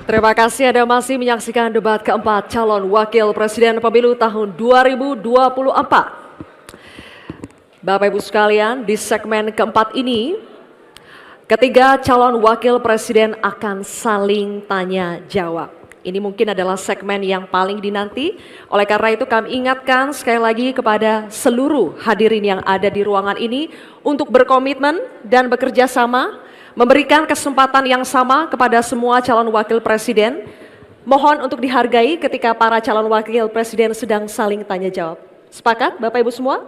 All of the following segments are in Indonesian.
Terima kasih Anda masih menyaksikan debat keempat calon wakil presiden pemilu tahun 2024. Bapak Ibu sekalian, di segmen keempat ini, ketiga calon wakil presiden akan saling tanya jawab. Ini mungkin adalah segmen yang paling dinanti, oleh karena itu kami ingatkan sekali lagi kepada seluruh hadirin yang ada di ruangan ini untuk berkomitmen dan bekerja sama, memberikan kesempatan yang sama kepada semua calon wakil presiden. Mohon untuk dihargai ketika para calon wakil presiden sedang saling tanya jawab. Sepakat Bapak Ibu semua?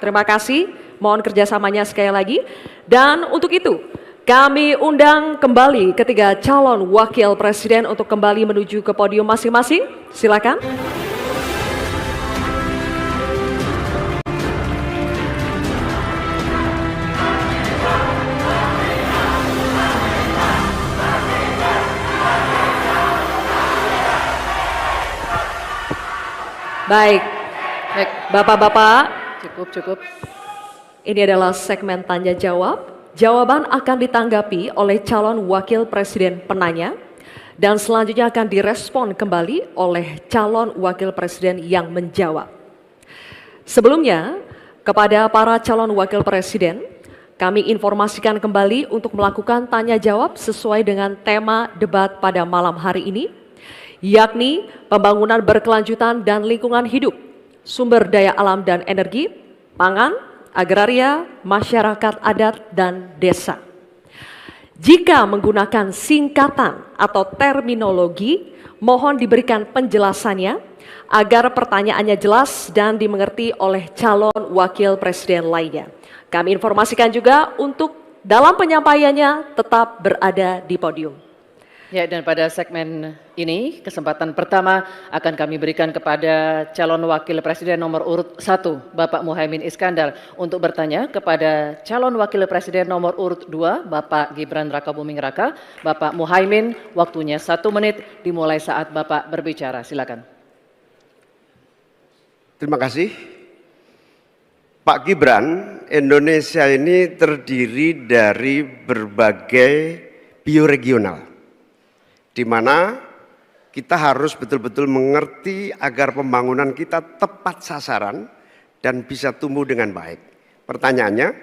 Terima kasih, mohon kerjasamanya sekali lagi. Dan untuk itu, kami undang kembali ketiga calon wakil presiden untuk kembali menuju ke podium masing-masing. Silakan. Baik, Bapak-bapak, cukup. Ini adalah segmen tanya jawab. Jawaban akan ditanggapi oleh calon wakil presiden penanya dan selanjutnya akan direspon kembali oleh calon wakil presiden yang menjawab. Sebelumnya, kepada para calon wakil presiden, kami informasikan kembali untuk melakukan tanya jawab sesuai dengan tema debat pada malam hari ini, yakni pembangunan berkelanjutan dan lingkungan hidup, sumber daya alam dan energi, pangan, agraria, masyarakat adat, dan desa. Jika menggunakan singkatan atau terminologi, mohon diberikan penjelasannya agar pertanyaannya jelas dan dimengerti oleh calon wakil presiden lainnya. Kami informasikan juga untuk dalam penyampaiannya tetap berada di podium. Ya, dan pada segmen ini, kesempatan pertama akan kami berikan kepada calon wakil presiden nomor urut 1, Bapak Muhaimin Iskandar, untuk bertanya kepada calon wakil presiden nomor urut 2, Bapak Gibran Rakabuming Raka. Bapak Muhaimin, waktunya 1 menit dimulai saat Bapak berbicara. Silakan. Terima kasih. Pak Gibran, Indonesia ini terdiri dari berbagai bioregional, di mana kita harus betul-betul mengerti agar pembangunan kita tepat sasaran dan bisa tumbuh dengan baik. Pertanyaannya,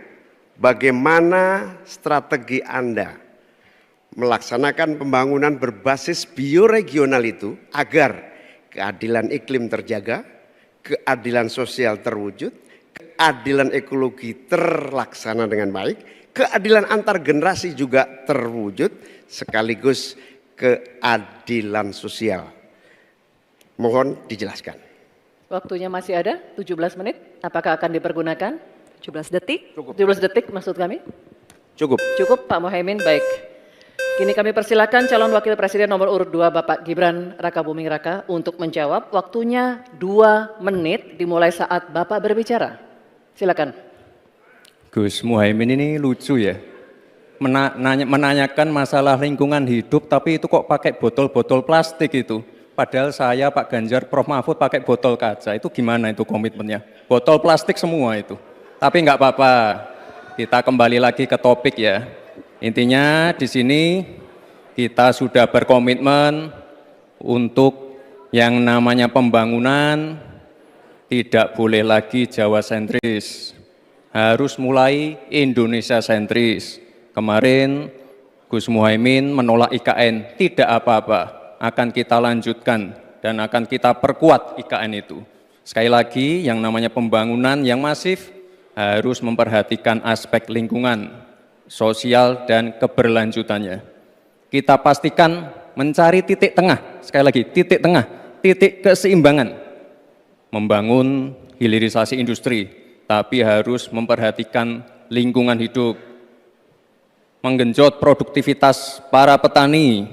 bagaimana strategi Anda melaksanakan pembangunan berbasis bioregional itu agar keadilan iklim terjaga, keadilan sosial terwujud, keadilan ekologi terlaksana dengan baik, keadilan antar generasi juga terwujud, sekaligus keadilan sosial. Mohon dijelaskan. Waktunya masih ada 17 menit. Apakah akan dipergunakan? 17 detik. Cukup. 17 detik maksud kami? Cukup. Cukup Pak Muhaimin, baik. Kini kami persilakan calon wakil presiden nomor urut 2 Bapak Gibran Rakabuming Raka untuk menjawab. Waktunya 2 menit dimulai saat Bapak berbicara. Silakan. Gus Muhaimin ini lucu ya. Menanyakan masalah lingkungan hidup, tapi itu kok pakai botol-botol plastik itu. Padahal saya, Pak Ganjar, Prof. Mahfud pakai botol kaca. Itu gimana itu komitmennya? Botol plastik semua itu. Tapi nggak apa-apa. Kita kembali lagi ke topik ya. Intinya di sini kita sudah berkomitmen untuk yang namanya pembangunan tidak boleh lagi Jawa sentris. Harus mulai Indonesia sentris. Kemarin Gus Muhaimin menolak IKN, tidak apa-apa, akan kita lanjutkan dan akan kita perkuat IKN itu. Sekali lagi, yang namanya pembangunan yang masif harus memperhatikan aspek lingkungan, sosial, dan keberlanjutannya. Kita pastikan mencari titik tengah, sekali lagi titik tengah, titik keseimbangan. Membangun hilirisasi industri, tapi harus memperhatikan lingkungan hidup. Menggenjot produktivitas para petani,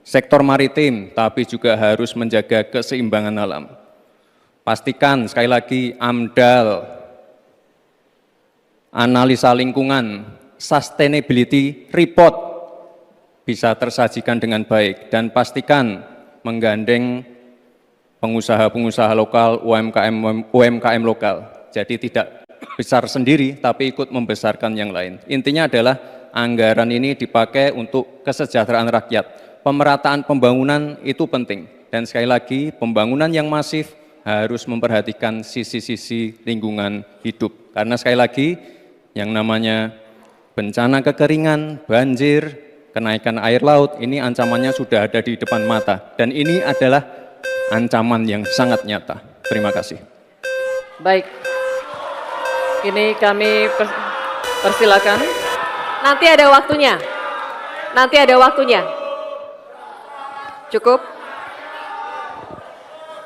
sektor maritim, tapi juga harus menjaga keseimbangan alam. Pastikan sekali lagi AMDAL, analisa lingkungan, sustainability report bisa tersajikan dengan baik, dan pastikan menggandeng pengusaha-pengusaha lokal, UMKM lokal. Jadi tidak besar sendiri, tapi ikut membesarkan yang lain. Intinya adalah anggaran ini dipakai untuk kesejahteraan rakyat, pemerataan pembangunan itu penting. Dan sekali lagi, pembangunan yang masif harus memperhatikan sisi-sisi lingkungan hidup. Karena sekali lagi, yang namanya bencana kekeringan, banjir, kenaikan air laut, ini ancamannya sudah ada di depan mata. Dan ini adalah ancaman yang sangat nyata. Terima kasih. Baik, ini kami persilakan. Nanti ada waktunya. Nanti ada waktunya. Cukup.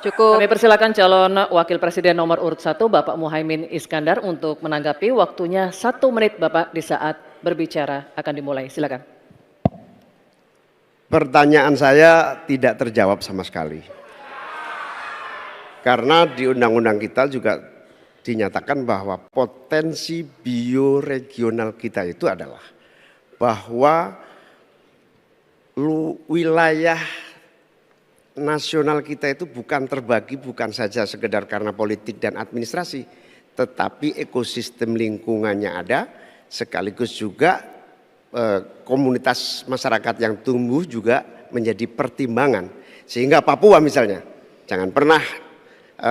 Cukup. Kami persilakan calon wakil presiden nomor urut 1 Bapak Muhaimin Iskandar untuk menanggapi. Waktunya 1 menit Bapak di saat berbicara akan dimulai. Silakan. Pertanyaan saya tidak terjawab sama sekali. Karena di undang-undang kita juga dinyatakan bahwa potensi bioregional kita itu adalah bahwa wilayah nasional kita itu bukan terbagi bukan saja sekedar karena politik dan administrasi, tetapi ekosistem lingkungannya ada, sekaligus juga komunitas masyarakat yang tumbuh juga menjadi pertimbangan. Sehingga Papua misalnya, jangan pernah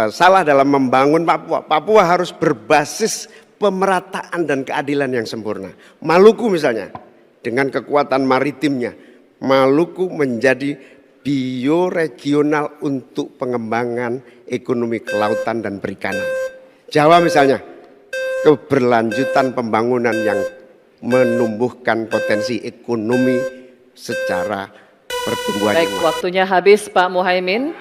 salah dalam membangun Papua. Papua harus berbasis pemerataan dan keadilan yang sempurna. Maluku misalnya, dengan kekuatan maritimnya, Maluku menjadi bioregional untuk pengembangan ekonomi kelautan dan perikanan. Jawa misalnya, keberlanjutan pembangunan yang menumbuhkan potensi ekonomi secara pertumbuhan. Baik, waktunya habis Pak Muhaimin.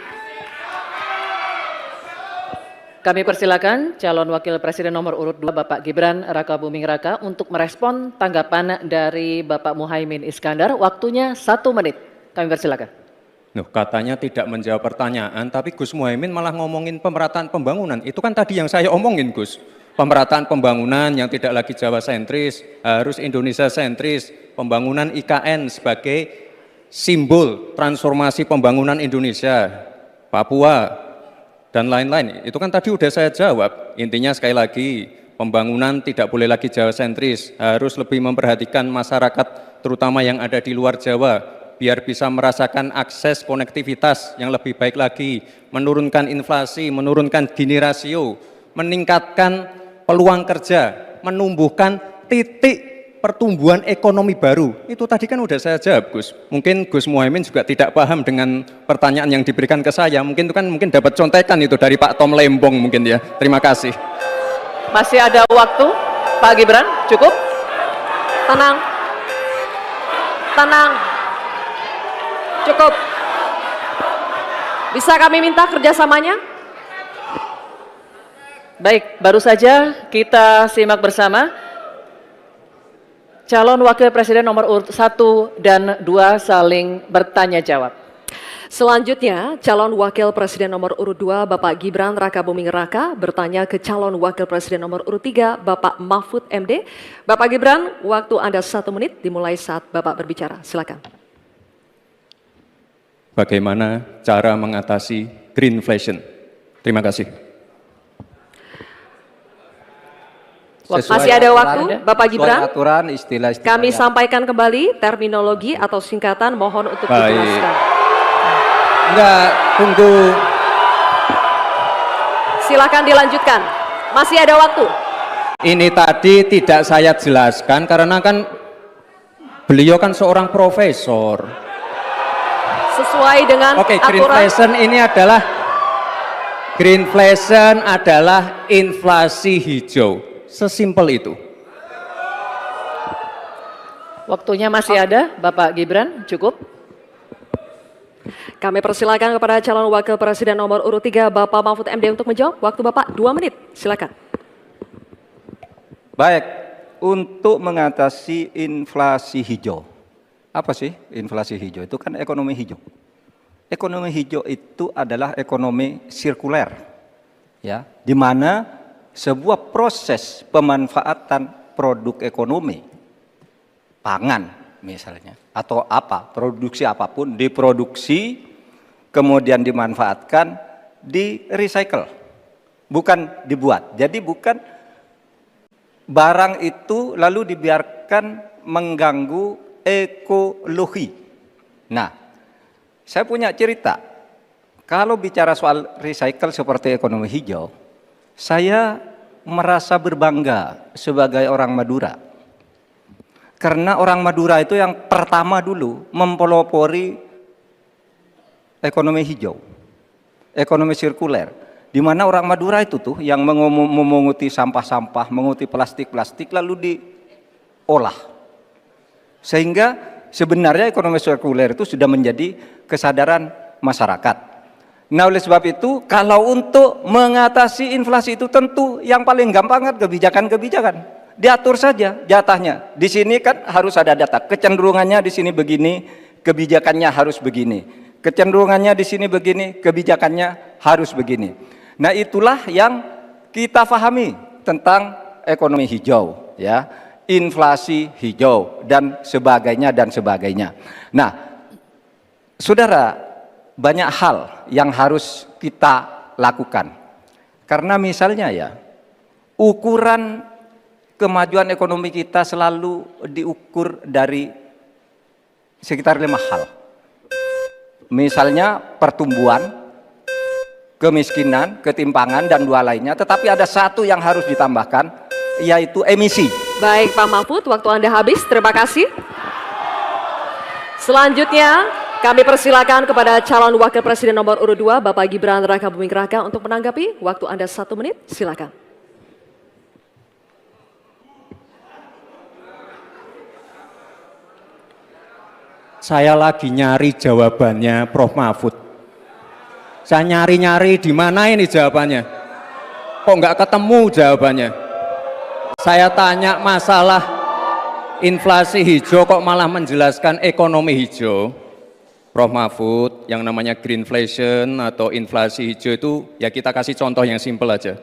Kami persilakan calon wakil presiden nomor urut 2 Bapak Gibran Rakabuming Raka untuk merespon tanggapan dari Bapak Muhaimin Iskandar. Waktunya 1 menit. Kami persilakan. Loh, katanya tidak menjawab pertanyaan, tapi Gus Muhaimin malah ngomongin pemerataan pembangunan. Itu kan tadi yang saya omongin, Gus. Pemerataan pembangunan yang tidak lagi Jawa sentris, harus Indonesia sentris. Pembangunan IKN sebagai simbol transformasi pembangunan Indonesia, Papua, dan lain-lain. Itu kan tadi udah saya jawab. Intinya sekali lagi, pembangunan tidak boleh lagi Jawa sentris, harus lebih memperhatikan masyarakat terutama yang ada di luar Jawa, biar bisa merasakan akses konektivitas yang lebih baik lagi, menurunkan inflasi, menurunkan Gini rasio, meningkatkan peluang kerja, menumbuhkan titik pertumbuhan ekonomi baru. Itu tadi kan udah saya jawab, Gus. Mungkin Gus Muhaimin juga tidak paham dengan pertanyaan yang diberikan ke saya. Mungkin itu kan dapat contekan itu dari Pak Tom Lembong mungkin ya. Terima kasih. Masih ada waktu, Pak Gibran, cukup? Tenang. Tenang. Cukup. Bisa kami minta kerjasamanya? Baik, baru saja kita simak bersama calon wakil presiden nomor urut 1 dan 2 saling bertanya jawab. Selanjutnya, calon wakil presiden nomor urut 2 Bapak Gibran Rakabuming Raka bertanya ke calon wakil presiden nomor urut 3 Bapak Mahfud MD. Bapak Gibran, waktu Anda 1 menit dimulai saat Bapak berbicara. Silakan. Bagaimana cara mengatasi greenflation? Terima kasih. Masih ada waktu, Bapak Gibran. Aturan istilah-istilah. Kami sampaikan kembali terminologi atau singkatan, mohon untuk dijelaskan. Enggak, tunggu. Silakan dilanjutkan. Masih ada waktu. Ini tadi tidak saya jelaskan karena kan beliau kan seorang profesor. Sesuai dengan Oke, aturan. greenflation adalah inflasi hijau. Sesimpel itu. Waktunya masih ada, Bapak Gibran, cukup? Kami persilakan kepada calon wakil presiden nomor urut 3 Bapak Mahfud MD untuk menjawab. Waktu Bapak 2 menit. Silakan. Baik, untuk mengatasi inflasi hijau. Apa sih inflasi hijau? Itu kan ekonomi hijau. Ekonomi hijau itu adalah ekonomi sirkuler, ya, di mana sebuah proses pemanfaatan produk ekonomi, pangan misalnya, atau produksi apapun, diproduksi, kemudian dimanfaatkan, di recycle, bukan dibuat. Jadi bukan barang itu lalu dibiarkan mengganggu ekologi. Nah, Saya punya cerita. Kalau bicara soal recycle seperti ekonomi hijau, saya merasa berbangga sebagai orang Madura. Karena orang Madura itu yang pertama dulu mempelopori ekonomi hijau, ekonomi sirkuler. Di mana orang Madura itu tuh yang memunguti sampah-sampah, menguti plastik-plastik lalu diolah. Sehingga sebenarnya ekonomi sirkuler itu sudah menjadi kesadaran masyarakat. Nah, oleh sebab itu kalau untuk mengatasi inflasi itu tentu yang paling gampang kan kebijakan-kebijakan. Diatur saja jatahnya. Di sini kan harus ada data. Kecenderungannya di sini begini, kebijakannya harus begini. Kecenderungannya di sini begini, kebijakannya harus begini. Nah, itulah yang kita pahami tentang ekonomi hijau, ya, inflasi hijau dan sebagainya dan sebagainya. Nah, saudara, banyak hal yang harus kita lakukan. Karena misalnya ya, ukuran kemajuan ekonomi kita selalu diukur dari sekitar 5 hal. Misalnya pertumbuhan, kemiskinan, ketimpangan, dan 2 lainnya. Tetapi ada satu yang harus ditambahkan, yaitu emisi. Baik Pak Mahfud, waktu Anda habis. Terima kasih. Selanjutnya kami persilakan kepada calon wakil presiden nomor urut 2, Bapak Gibran Rakabuming Raka untuk menanggapi. Waktu Anda 1 menit, silakan. Saya lagi nyari jawabannya Prof. Mahfud. Saya nyari-nyari di mana ini jawabannya. Kok nggak ketemu jawabannya? Saya tanya masalah inflasi hijau kok malah menjelaskan ekonomi hijau. Prof. Mahfud, yang namanya greenflation atau inflasi hijau itu ya kita kasih contoh yang simpel aja.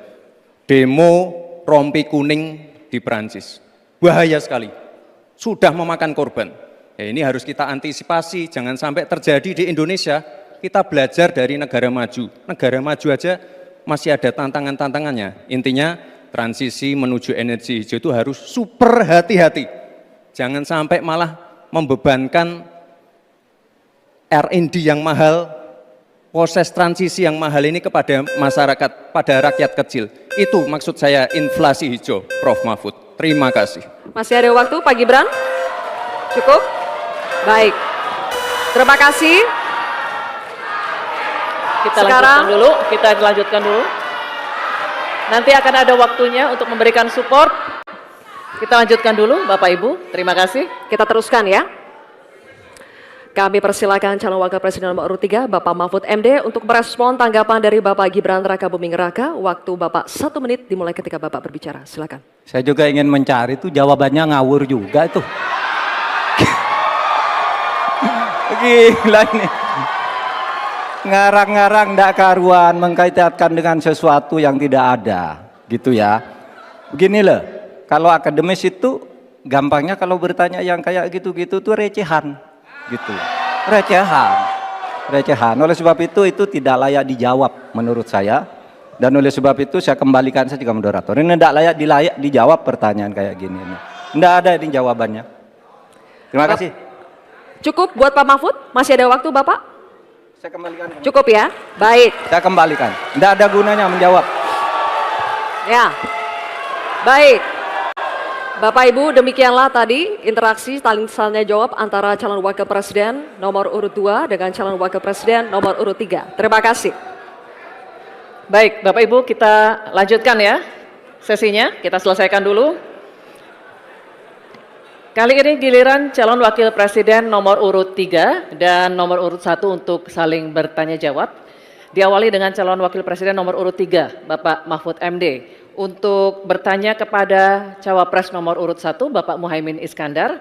Demo rompi kuning di Perancis. Bahaya sekali. Sudah memakan korban. Ya, ini harus kita antisipasi, jangan sampai terjadi di Indonesia. Kita belajar dari negara maju. Negara maju aja masih ada tantangan-tantangannya. Intinya transisi menuju energi hijau itu harus super hati-hati. Jangan sampai malah membebankan R&D yang mahal, proses transisi yang mahal ini kepada masyarakat, pada rakyat kecil. Itu maksud saya inflasi hijau, Prof. Mahfud. Terima kasih. Masih ada waktu Pak Gibran? Cukup? Baik. Terima kasih. Kita lanjutkan dulu. Nanti akan ada waktunya untuk memberikan support. Kita lanjutkan dulu, Bapak Ibu. Terima kasih. Kita teruskan ya. Kami persilakan calon wakil presiden nomor urut 3, Bapak Mahfud MD untuk merespon tanggapan dari Bapak Gibran Rakabuming Raka. Waktu Bapak 1 menit dimulai ketika Bapak berbicara. Silakan. Saya juga ingin mencari itu jawabannya ngawur juga itu. Gila ini. Ngarang-ngarang ndak karuan mengkaitkan dengan sesuatu yang tidak ada, gitu ya. Begini loh, kalau akademis itu gampangnya kalau bertanya yang kayak gitu-gitu tuh recehan, gitu. Recehan. Oleh sebab itu tidak layak dijawab menurut saya. Dan oleh sebab itu saya kembalikan saja ke moderator. Ini tidak layak dijawab pertanyaan kayak gini. Tidak ada ini jawabannya. Terima kasih. Cukup buat Pak Mahfud? Masih ada waktu Bapak? Saya kembalikan. Cukup ya? Baik. Saya kembalikan. Tidak ada gunanya menjawab. Ya. Baik. Bapak Ibu, demikianlah tadi interaksi tanya jawab antara calon wakil presiden nomor urut 2 dengan calon wakil presiden nomor urut 3. Terima kasih. Baik, Bapak Ibu, kita lanjutkan ya sesinya. Kita selesaikan dulu. Kali ini giliran calon wakil presiden nomor urut 3 dan nomor urut 1 untuk saling bertanya jawab. Diawali dengan calon wakil presiden nomor urut 3, Bapak Mahfud MD. Untuk bertanya kepada cawapres nomor urut 1, Bapak Muhaimin Iskandar.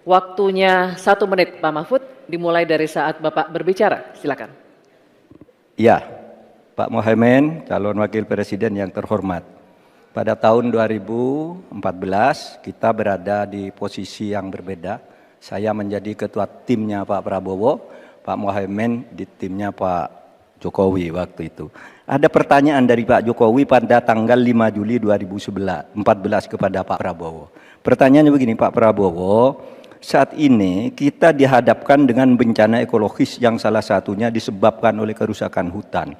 Waktunya 1 menit, Pak Mahfud, dimulai dari saat Bapak berbicara. Silakan. Ya, Pak Muhaimin, calon wakil presiden yang terhormat. Pada tahun 2014 kita berada di posisi yang berbeda. Saya menjadi ketua timnya Pak Prabowo, Pak Muhaimin di timnya Pak Jokowi waktu itu. Ada pertanyaan dari Pak Jokowi pada tanggal 5 Juli 2014 kepada Pak Prabowo. Pertanyaannya begini, Pak Prabowo, saat ini kita dihadapkan dengan bencana ekologis yang salah satunya disebabkan oleh kerusakan hutan.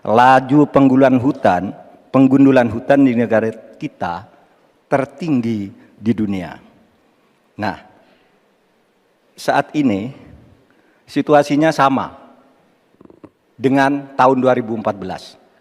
Laju penggundulan hutan di negara kita tertinggi di dunia. Nah, saat ini situasinya sama dengan tahun 2014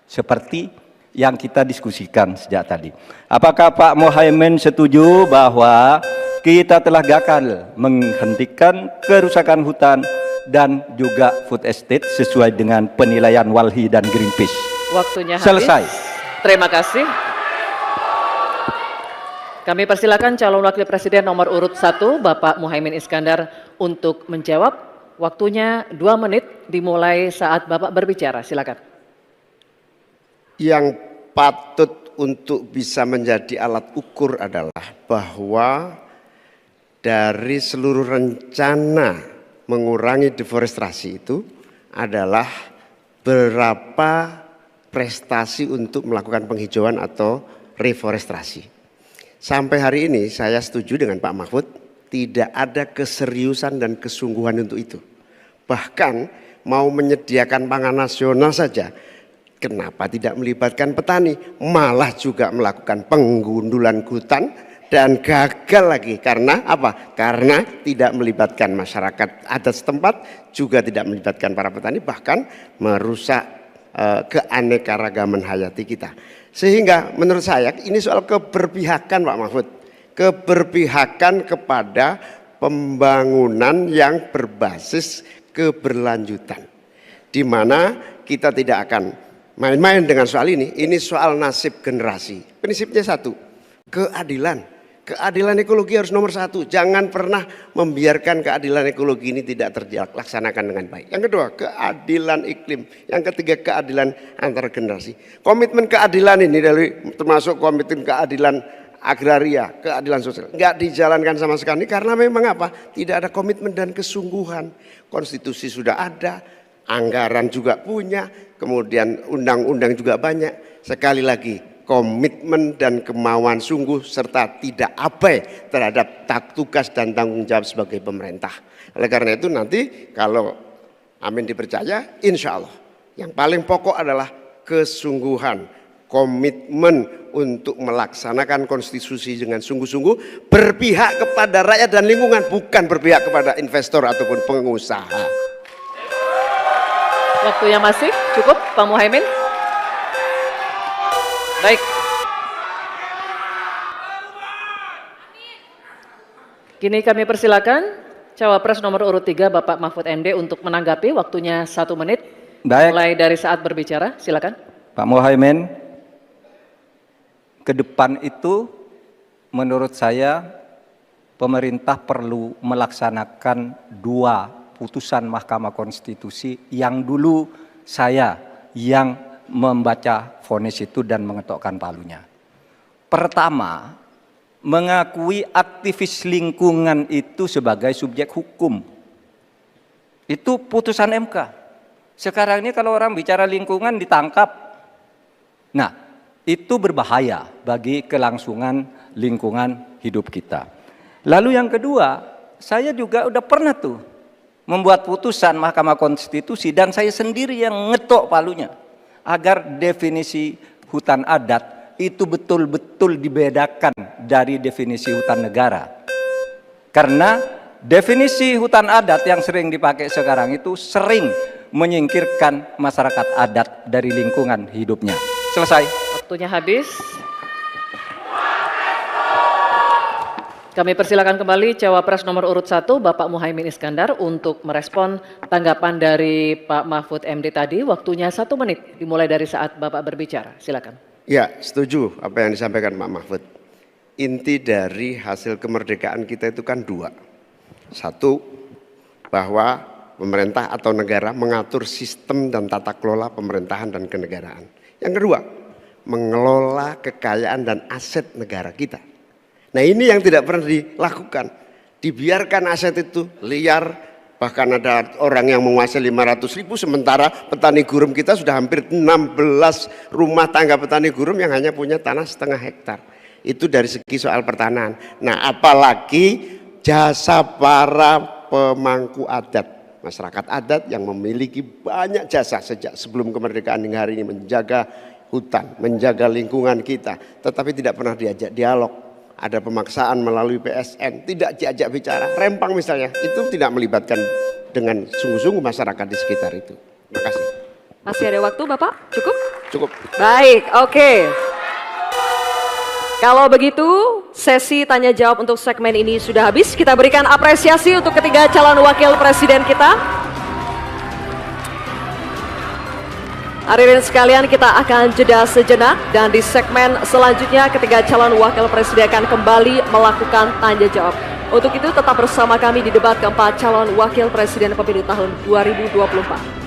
seperti yang kita diskusikan sejak tadi. Apakah Pak Muhaimin setuju bahwa kita telah gagal menghentikan kerusakan hutan dan juga food estate sesuai dengan penilaian Walhi dan Greenpeace? Waktunya habis. Selesai. Terima kasih. Kami persilakan calon wakil presiden nomor urut 1 Bapak Muhaimin Iskandar untuk menjawab. Waktunya 2 menit dimulai saat Bapak berbicara. Silakan. Yang patut untuk bisa menjadi alat ukur adalah bahwa dari seluruh rencana mengurangi deforestasi itu adalah berapa prestasi untuk melakukan penghijauan atau reforestasi. Sampai hari ini saya setuju dengan Pak Mahfud, tidak ada keseriusan dan kesungguhan untuk itu. Bahkan mau menyediakan pangan nasional saja, kenapa tidak melibatkan petani? Malah juga melakukan penggundulan hutan dan gagal lagi. Karena apa? Karena tidak melibatkan masyarakat adat setempat, juga tidak melibatkan para petani, bahkan merusak keanekaragaman hayati kita. Sehingga menurut saya ini soal keberpihakan Pak Mahfud. Keberpihakan kepada pembangunan yang berbasis keberlanjutan. Di mana kita tidak akan main-main dengan soal ini. Ini soal nasib generasi. Prinsipnya satu, keadilan. Keadilan ekologi harus nomor 1. Jangan pernah membiarkan keadilan ekologi ini tidak terlaksanakan dengan baik. Yang kedua, keadilan iklim. Yang ketiga, keadilan antar generasi. Komitmen keadilan ini termasuk komitmen keadilan agraria, keadilan sosial, nggak dijalankan sama sekali karena memang apa? Tidak ada komitmen dan kesungguhan. Konstitusi sudah ada, anggaran juga punya, kemudian undang-undang juga banyak. Sekali lagi, komitmen dan kemauan sungguh serta tidak abai terhadap tugas dan tanggung jawab sebagai pemerintah. Oleh karena itu nanti kalau Amin dipercaya, insya Allah yang paling pokok adalah kesungguhan, komitmen untuk melaksanakan konstitusi dengan sungguh-sungguh, berpihak kepada rakyat dan lingkungan, bukan berpihak kepada investor ataupun pengusaha. Waktunya masih cukup, Pak Muhaimin. Baik. Kini kami persilakan Cawapres nomor urut 3 Bapak Mahfud MD untuk menanggapi. Waktunya 1 menit. Baik. Mulai dari saat berbicara, silakan. Pak Muhaimin, ke depan itu menurut saya pemerintah perlu melaksanakan 2 putusan Mahkamah Konstitusi yang dulu saya yang membaca vonis itu dan mengetokkan palunya. Pertama, mengakui aktivis lingkungan itu sebagai subjek hukum. Itu putusan MK. Sekarang ini kalau orang bicara lingkungan ditangkap. Nah, itu berbahaya bagi kelangsungan lingkungan hidup kita. Lalu yang kedua, saya juga udah pernah tuh membuat putusan Mahkamah Konstitusi dan saya sendiri yang ngetok palunya agar definisi hutan adat itu betul-betul dibedakan dari definisi hutan negara. Karena definisi hutan adat yang sering dipakai sekarang itu sering menyingkirkan masyarakat adat dari lingkungan hidupnya. Selesai. Waktunya habis. Kami persilakan kembali Cawapres nomor urut 1 Bapak Muhaimin Iskandar untuk merespon tanggapan dari Pak Mahfud MD tadi. Waktunya 1 menit dimulai dari saat Bapak berbicara. Silakan. Ya, setuju apa yang disampaikan Pak Mahfud. Inti dari hasil kemerdekaan kita itu kan 2. 1, bahwa pemerintah atau negara mengatur sistem dan tata kelola pemerintahan dan kenegaraan. Yang kedua, mengelola kekayaan dan aset negara kita. Nah ini yang tidak pernah dilakukan. Dibiarkan aset itu liar, bahkan ada orang yang menguasai 500.000, sementara petani gurum kita sudah hampir 16 rumah tangga petani gurum yang hanya punya tanah 0,5 hektar. Itu dari segi soal pertanahan. Nah apalagi jasa para pemangku adat, masyarakat adat yang memiliki banyak jasa sejak sebelum kemerdekaan hingga hari ini menjaga hutan, menjaga lingkungan kita, tetapi tidak pernah diajak dialog. Ada pemaksaan melalui PSN, tidak diajak bicara. Rempang misalnya, itu tidak melibatkan dengan sungguh-sungguh masyarakat di sekitar itu. Terima kasih. Masih ada waktu Bapak? Cukup? Cukup. Baik, oke. Kalau begitu, sesi tanya jawab untuk segmen ini sudah habis. Kita berikan apresiasi untuk ketiga calon wakil presiden kita. Hadirin sekalian, kita akan jeda sejenak dan di segmen selanjutnya ketiga calon wakil presiden akan kembali melakukan tanya jawab. Untuk itu tetap bersama kami di debat keempat calon wakil presiden pemilu tahun 2024.